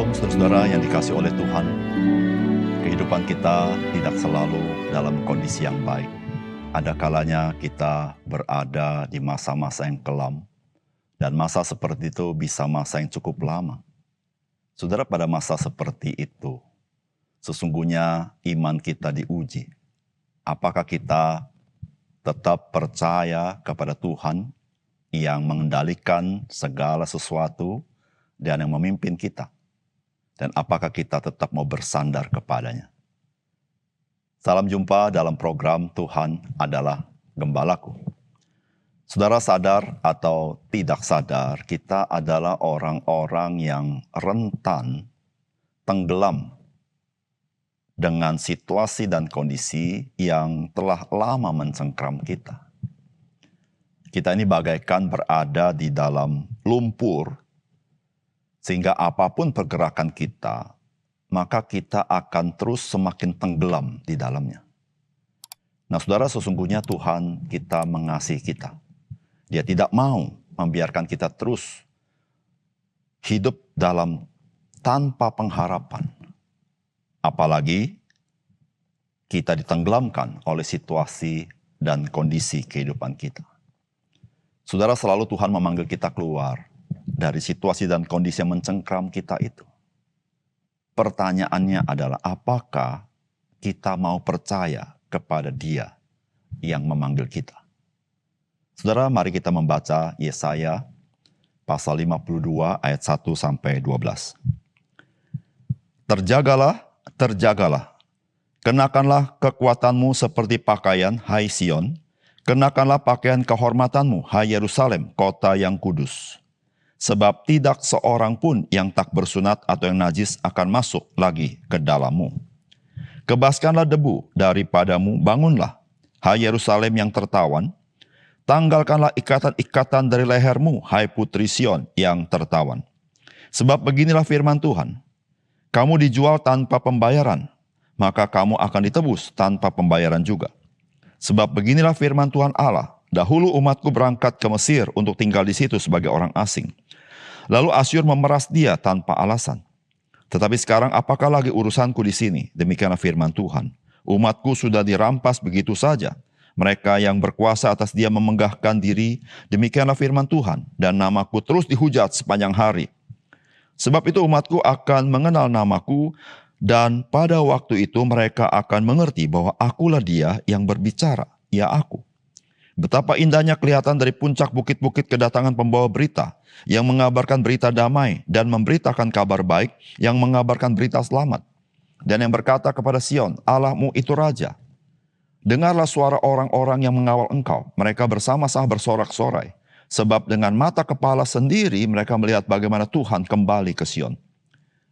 Shalom saudara-saudara yang dikasihi oleh Tuhan. Kehidupan kita tidak selalu dalam kondisi yang baik. Ada kalanya kita berada di masa-masa yang kelam. Dan masa seperti itu bisa masa yang cukup lama. Saudara, pada masa seperti itu, sesungguhnya iman kita diuji. Apakah kita tetap percaya kepada Tuhan yang mengendalikan segala sesuatu dan yang memimpin kita? Dan apakah kita tetap mau bersandar kepadanya? Salam jumpa dalam program Tuhan adalah Gembalaku. Saudara sadar atau tidak sadar, kita adalah orang-orang yang rentan tenggelam dengan situasi dan kondisi yang telah lama mencengkram kita. Kita ini bagaikan berada di dalam lumpur, sehingga apapun pergerakan kita, maka kita akan terus semakin tenggelam di dalamnya. Nah saudara, sesungguhnya Tuhan kita mengasihi kita. Dia tidak mau membiarkan kita terus hidup dalam tanpa pengharapan. Apalagi kita ditenggelamkan oleh situasi dan kondisi kehidupan kita. Saudara, selalu Tuhan memanggil kita keluar dari situasi dan kondisi yang mencengkram kita itu. Pertanyaannya adalah apakah kita mau percaya kepada Dia yang memanggil kita? Saudara, mari kita membaca Yesaya pasal 52 ayat 1 sampai 12. Terjagalah, terjagalah. Kenakanlah kekuatanmu seperti pakaian, hai Sion. Kenakanlah pakaian kehormatanmu, hai Yerusalem, kota yang kudus. Sebab tidak seorang pun yang tak bersunat atau yang najis akan masuk lagi ke dalammu. Kebaskanlah debu daripadamu, bangunlah, hai Yerusalem yang tertawan. Tanggalkanlah ikatan-ikatan dari lehermu, hai putri Sion yang tertawan. Sebab beginilah firman Tuhan, kamu dijual tanpa pembayaran, maka kamu akan ditebus tanpa pembayaran juga. Sebab beginilah firman Tuhan Allah, dahulu umatku berangkat ke Mesir untuk tinggal di situ sebagai orang asing. Lalu Asyur memeras dia tanpa alasan. Tetapi sekarang apakah lagi urusanku di sini? Demikianlah firman Tuhan. Umatku sudah dirampas begitu saja. Mereka yang berkuasa atas dia memenggahkan diri. Demikianlah firman Tuhan. Dan namaku terus dihujat sepanjang hari. Sebab itu umatku akan mengenal namaku. Dan pada waktu itu mereka akan mengerti bahwa akulah dia yang berbicara. Ya aku. Betapa indahnya kelihatan dari puncak bukit-bukit kedatangan pembawa berita yang mengabarkan berita damai dan memberitakan kabar baik yang mengabarkan berita selamat. Dan yang berkata kepada Sion, Allahmu itu Raja. Dengarlah suara orang-orang yang mengawal engkau. Mereka bersama-sama bersorak-sorai. Sebab dengan mata kepala sendiri mereka melihat bagaimana Tuhan kembali ke Sion.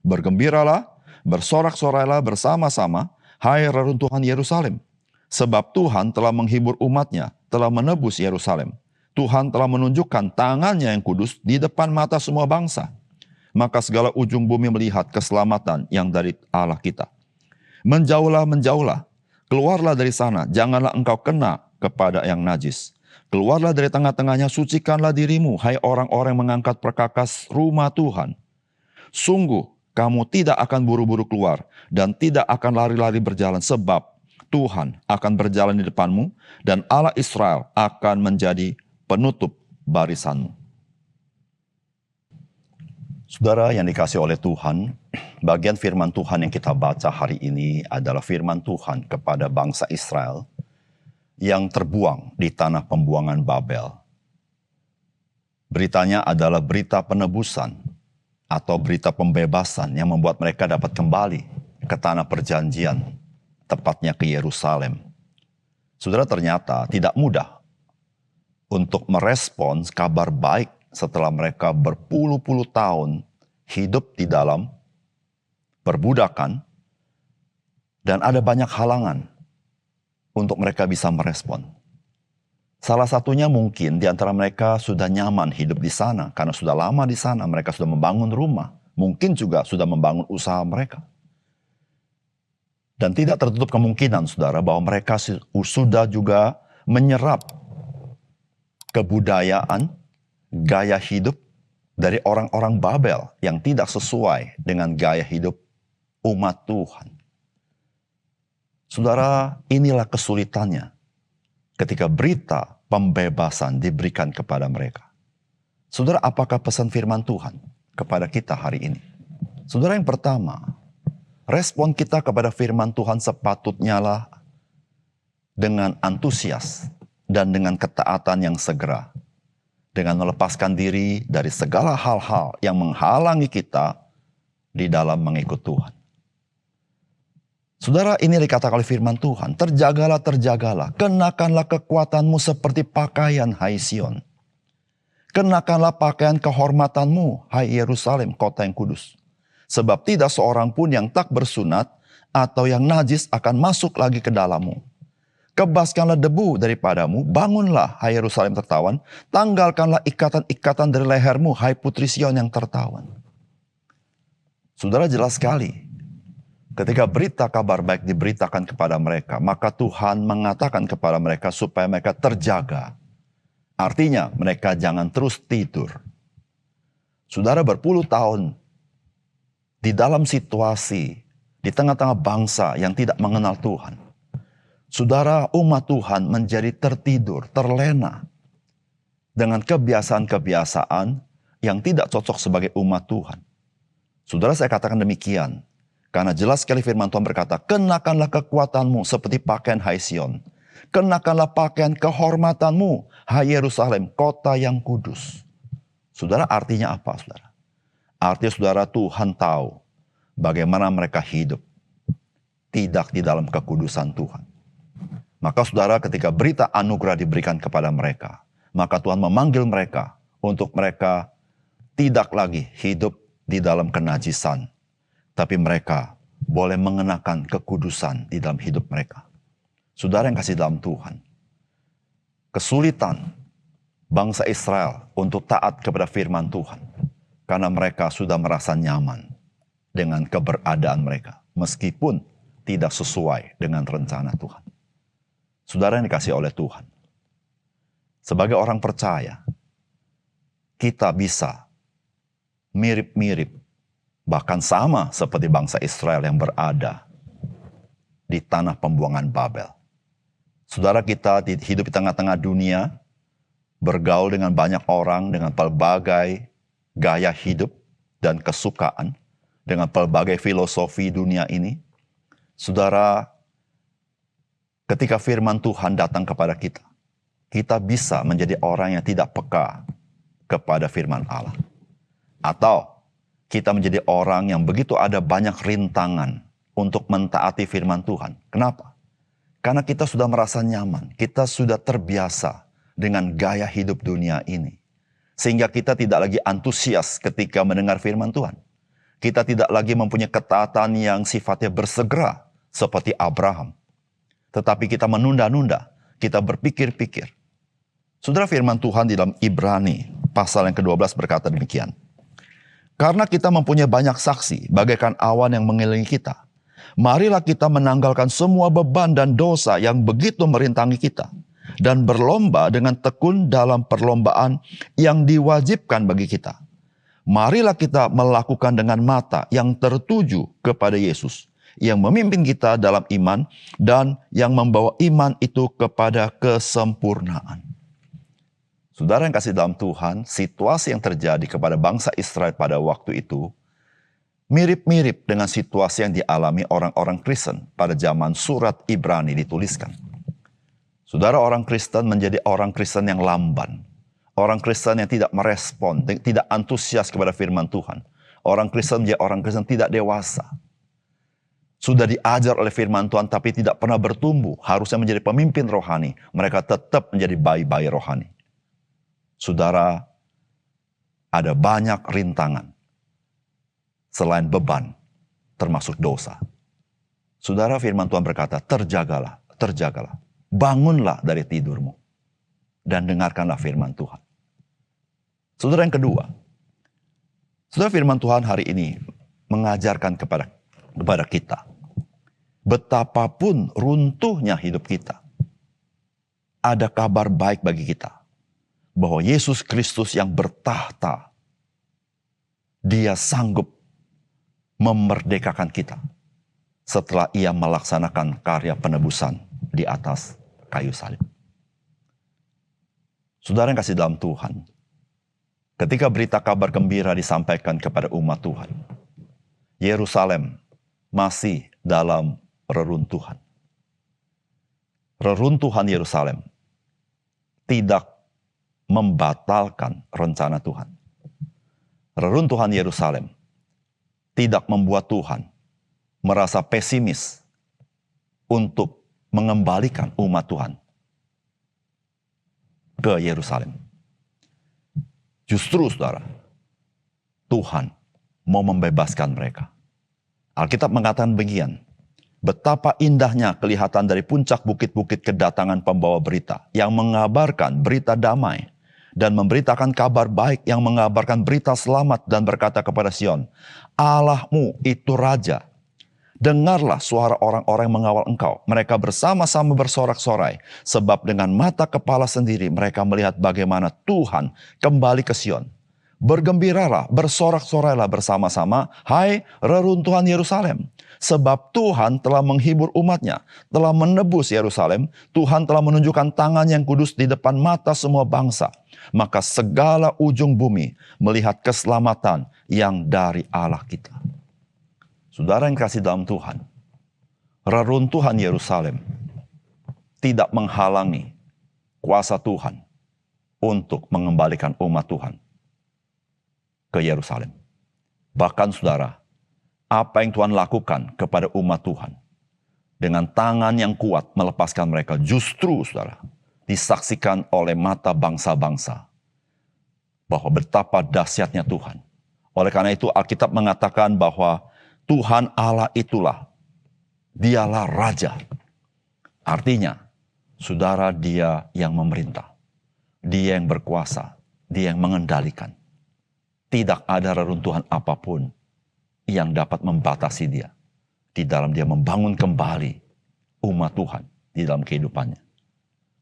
Bergembiralah, bersorak-sorailah bersama-sama, hai reruntuhan Yerusalem. Sebab Tuhan telah menghibur umatnya, telah menebus Yerusalem. Tuhan telah menunjukkan tangannya yang kudus di depan mata semua bangsa. Maka segala ujung bumi melihat keselamatan yang dari Allah kita. Menjauhlah, menjauhlah. Keluarlah dari sana, janganlah engkau kena kepada yang najis. Keluarlah dari tengah-tengahnya, sucikanlah dirimu, hai orang-orang yang mengangkat perkakas rumah Tuhan. Sungguh, kamu tidak akan buru-buru keluar dan tidak akan lari-lari berjalan, sebab Tuhan akan berjalan di depanmu dan Allah Israel akan menjadi penutup barisanmu. Saudara yang dikasihi oleh Tuhan, bagian firman Tuhan yang kita baca hari ini adalah firman Tuhan kepada bangsa Israel yang terbuang di tanah pembuangan Babel. Beritanya adalah berita penebusan atau berita pembebasan yang membuat mereka dapat kembali ke tanah perjanjian, tepatnya ke Yerusalem. Saudara, ternyata tidak mudah untuk merespons kabar baik setelah mereka berpuluh-puluh tahun hidup di dalam perbudakan dan ada banyak halangan untuk mereka bisa merespon. Salah satunya mungkin di antara mereka sudah nyaman hidup di sana karena sudah lama di sana, mereka sudah membangun rumah, mungkin juga sudah membangun usaha mereka. Dan tidak tertutup kemungkinan, saudara, bahwa mereka sudah juga menyerap kebudayaan, gaya hidup, dari orang-orang Babel yang tidak sesuai dengan gaya hidup umat Tuhan. Saudara, inilah kesulitannya ketika berita pembebasan diberikan kepada mereka. Saudara, apakah pesan firman Tuhan kepada kita hari ini? Saudara, yang pertama, respon kita kepada firman Tuhan sepatutnya lah dengan antusias dan dengan ketaatan yang segera. Dengan melepaskan diri dari segala hal-hal yang menghalangi kita di dalam mengikut Tuhan. Saudara, ini dikatakan oleh firman Tuhan, terjagalah, terjagalah, kenakanlah kekuatanmu seperti pakaian, hai Sion. Kenakanlah pakaian kehormatanmu, hai Yerusalem, kota yang kudus. Sebab tidak seorang pun yang tak bersunat atau yang najis akan masuk lagi ke dalammu. Kebaskanlah debu daripadamu, bangunlah, hai Yerusalem tertawan, tanggalkanlah ikatan-ikatan dari lehermu, hai putri Sion yang tertawan. Saudara, jelas sekali, ketika berita kabar baik diberitakan kepada mereka, maka Tuhan mengatakan kepada mereka supaya mereka terjaga. Artinya, mereka jangan terus tidur. Saudara, berpuluh tahun di dalam situasi, di tengah-tengah bangsa yang tidak mengenal Tuhan. Saudara, umat Tuhan menjadi tertidur, terlena dengan kebiasaan-kebiasaan yang tidak cocok sebagai umat Tuhan. Saudara, saya katakan demikian, karena jelas sekali firman Tuhan berkata, kenakanlah kekuatanmu seperti pakaian, hai Sion. Kenakanlah pakaian kehormatanmu, hai Yerusalem, kota yang kudus. Saudara, artinya apa, saudara? Artinya, saudara, Tuhan tahu bagaimana mereka hidup tidak di dalam kekudusan Tuhan. Maka saudara, ketika berita anugerah diberikan kepada mereka, maka Tuhan memanggil mereka untuk mereka tidak lagi hidup di dalam kenajisan, tapi mereka boleh mengenakan kekudusan di dalam hidup mereka. Saudara yang kasih dalam Tuhan, kesulitan bangsa Israel untuk taat kepada firman Tuhan, karena mereka sudah merasa nyaman dengan keberadaan mereka, meskipun tidak sesuai dengan rencana Tuhan. Saudara yang dikasih oleh Tuhan, sebagai orang percaya, kita bisa mirip-mirip, bahkan sama seperti bangsa Israel yang berada di tanah pembuangan Babel. Saudara, kita hidup di tengah-tengah dunia, bergaul dengan banyak orang, dengan pelbagai gaya hidup dan kesukaan, dengan pelbagai filosofi dunia ini. Saudara, ketika firman Tuhan datang kepada kita, kita bisa menjadi orang yang tidak peka kepada firman Allah. Atau kita menjadi orang yang begitu ada banyak rintangan untuk mentaati firman Tuhan. Kenapa? Karena kita sudah merasa nyaman, kita sudah terbiasa dengan gaya hidup dunia ini. Sehingga kita tidak lagi antusias ketika mendengar firman Tuhan. Kita tidak lagi mempunyai ketaatan yang sifatnya bersegera seperti Abraham. Tetapi kita menunda-nunda, kita berpikir-pikir. Saudara, firman Tuhan di dalam Ibrani pasal yang ke-12 berkata demikian. Karena kita mempunyai banyak saksi bagaikan awan yang mengelilingi kita, marilah kita menanggalkan semua beban dan dosa yang begitu merintangi kita, dan berlomba dengan tekun dalam perlombaan yang diwajibkan bagi kita. Marilah kita melakukan dengan mata yang tertuju kepada Yesus, yang memimpin kita dalam iman dan yang membawa iman itu kepada kesempurnaan. Saudara yang kasih dalam Tuhan, situasi yang terjadi kepada bangsa Israel pada waktu itu mirip-mirip dengan situasi yang dialami orang-orang Kristen pada zaman surat Ibrani dituliskan. Saudara, orang Kristen menjadi orang Kristen yang lamban. Orang Kristen yang tidak merespon, tidak antusias kepada firman Tuhan. Orang Kristen menjadi orang Kristen tidak dewasa. Sudah diajar oleh firman Tuhan tapi tidak pernah bertumbuh. Harusnya menjadi pemimpin rohani. Mereka tetap menjadi bayi-bayi rohani. Saudara, ada banyak rintangan. Selain beban, termasuk dosa. Saudara, firman Tuhan berkata, terjagalah, terjagalah. Bangunlah dari tidurmu. Dan dengarkanlah firman Tuhan. Saudara, yang kedua. Saudara, firman Tuhan hari ini mengajarkan kepada kita. Betapapun runtuhnya hidup kita, ada kabar baik bagi kita. Bahwa Yesus Kristus yang bertahta Dia sanggup memerdekakan kita setelah ia melaksanakan karya penebusan di atas kayu salib. Saudara yang kasih dalam Tuhan, ketika berita kabar gembira disampaikan kepada umat Tuhan, Yerusalem masih dalam reruntuhan. Reruntuhan Yerusalem tidak membatalkan rencana Tuhan. Reruntuhan Yerusalem tidak membuat Tuhan merasa pesimis untuk mengembalikan umat Tuhan ke Yerusalem. Justru saudara, Tuhan mau membebaskan mereka. Alkitab mengatakan begini, betapa indahnya kelihatan dari puncak bukit-bukit kedatangan pembawa berita yang mengabarkan berita damai dan memberitakan kabar baik, yang mengabarkan berita selamat dan berkata kepada Sion, Allahmu itu Raja. Dengarlah suara orang-orang yang mengawal engkau. Mereka bersama-sama bersorak-sorai, sebab dengan mata kepala sendiri mereka melihat bagaimana Tuhan kembali ke Sion. Bergembiralah, bersorak-sorailah bersama-sama, hai reruntuhan Yerusalem. Sebab Tuhan telah menghibur umatnya, telah menebus Yerusalem. Tuhan telah menunjukkan tangan yang kudus di depan mata semua bangsa. Maka segala ujung bumi melihat keselamatan yang dari Allah kita. Saudara yang kasih dalam Tuhan, reruntuhan Yerusalem tidak menghalangi kuasa Tuhan untuk mengembalikan umat Tuhan ke Yerusalem. Bahkan saudara, apa yang Tuhan lakukan kepada umat Tuhan dengan tangan yang kuat melepaskan mereka, justru saudara disaksikan oleh mata bangsa-bangsa bahwa betapa dahsyatnya Tuhan. Oleh karena itu Alkitab mengatakan bahwa Tuhan Allah itulah, dialah Raja. Artinya, saudara, dia yang memerintah, dia yang berkuasa, dia yang mengendalikan. Tidak ada reruntuhan apapun yang dapat membatasi dia di dalam dia membangun kembali umat Tuhan di dalam kehidupannya.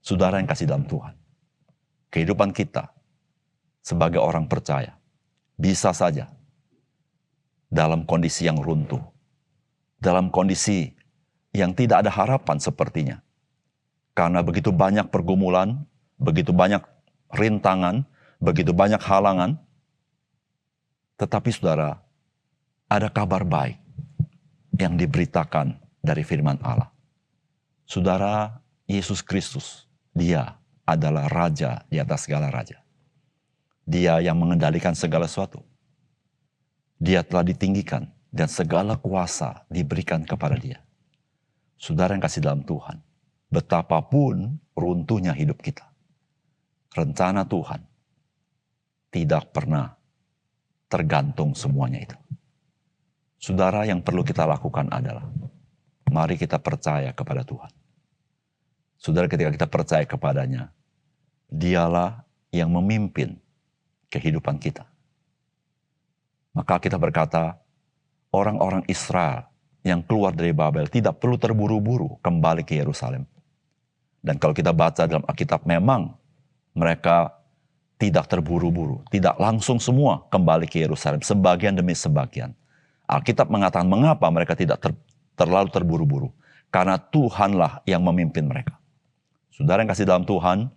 Saudara yang kasih dalam Tuhan, kehidupan kita sebagai orang percaya bisa saja dalam kondisi yang runtuh, dalam kondisi yang tidak ada harapan sepertinya. Karena begitu banyak pergumulan, begitu banyak rintangan, begitu banyak halangan. Tetapi saudara, ada kabar baik yang diberitakan dari firman Allah. Saudara, Yesus Kristus, dia adalah Raja di atas segala raja. Dia yang mengendalikan segala sesuatu. Dia telah ditinggikan dan segala kuasa diberikan kepada dia. Saudara yang kasih dalam Tuhan, betapapun runtuhnya hidup kita, rencana Tuhan tidak pernah tergantung semuanya itu. Saudara, yang perlu kita lakukan adalah, mari kita percaya kepada Tuhan. Saudara, ketika kita percaya kepadanya, dialah yang memimpin kehidupan kita. Maka kita berkata, orang-orang Israel yang keluar dari Babel tidak perlu terburu-buru kembali ke Yerusalem. Dan kalau kita baca dalam Alkitab, memang mereka tidak terburu-buru, tidak langsung semua kembali ke Yerusalem, sebagian demi sebagian. Alkitab mengatakan mengapa mereka tidak terlalu terburu-buru. Karena Tuhanlah yang memimpin mereka. Saudara yang kasih dalam Tuhan,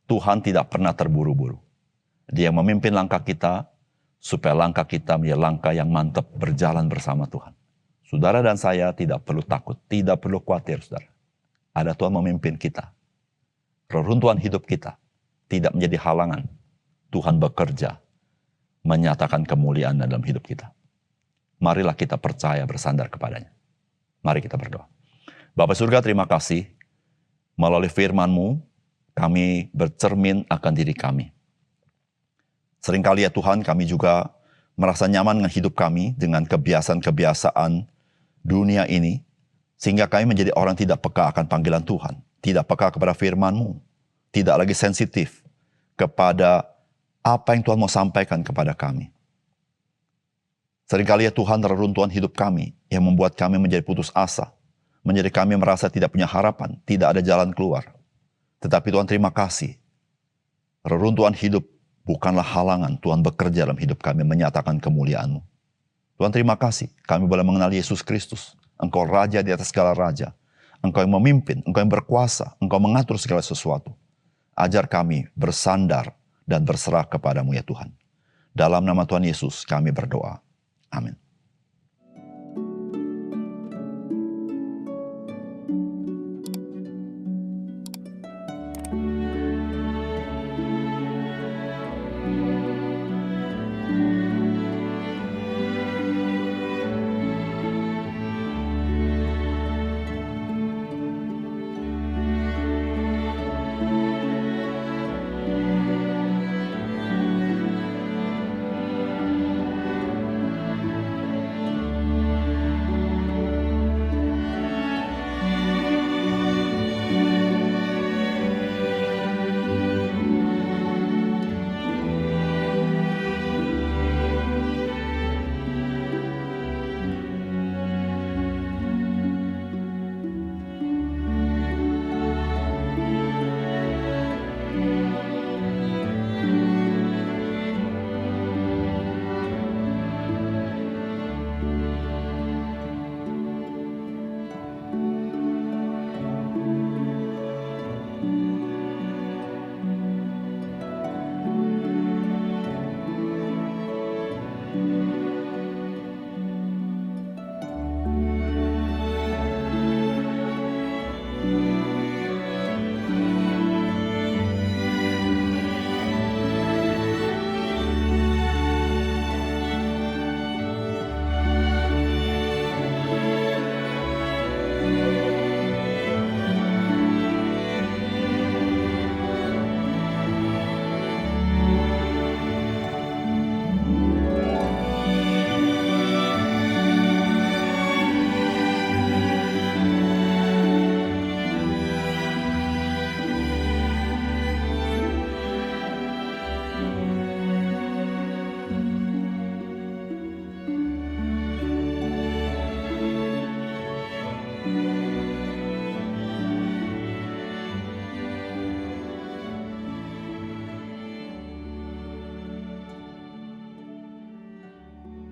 Tuhan tidak pernah terburu-buru. Dia memimpin langkah kita, supaya langkah kita menjadi langkah yang mantap berjalan bersama Tuhan. Saudara dan saya tidak perlu takut, tidak perlu khawatir, saudara. Ada Tuhan memimpin kita. Reruntuhan hidup kita tidak menjadi halangan. Tuhan bekerja, menyatakan kemuliaan dalam hidup kita. Marilah kita percaya bersandar kepadanya. Mari kita berdoa. Bapa surga, terima kasih. Melalui firman-Mu, kami bercermin akan diri kami. Seringkali ya Tuhan, kami juga merasa nyaman dengan hidup kami, dengan kebiasaan-kebiasaan dunia ini, sehingga kami menjadi orang tidak peka akan panggilan Tuhan, tidak peka kepada firman-Mu, tidak lagi sensitif kepada apa yang Tuhan mau sampaikan kepada kami. Seringkali ya Tuhan, reruntuhan hidup kami yang membuat kami menjadi putus asa, menjadi kami merasa tidak punya harapan, tidak ada jalan keluar. Tetapi Tuhan, terima kasih, reruntuhan hidup bukanlah halangan Tuhan bekerja dalam hidup kami menyatakan kemuliaan-Mu. Tuhan, terima kasih kami boleh mengenal Yesus Kristus. Engkau Raja di atas segala raja. Engkau yang memimpin, Engkau yang berkuasa, Engkau mengatur segala sesuatu. Ajar kami bersandar dan berserah kepadamu ya Tuhan. Dalam nama Tuhan Yesus kami berdoa. Amin.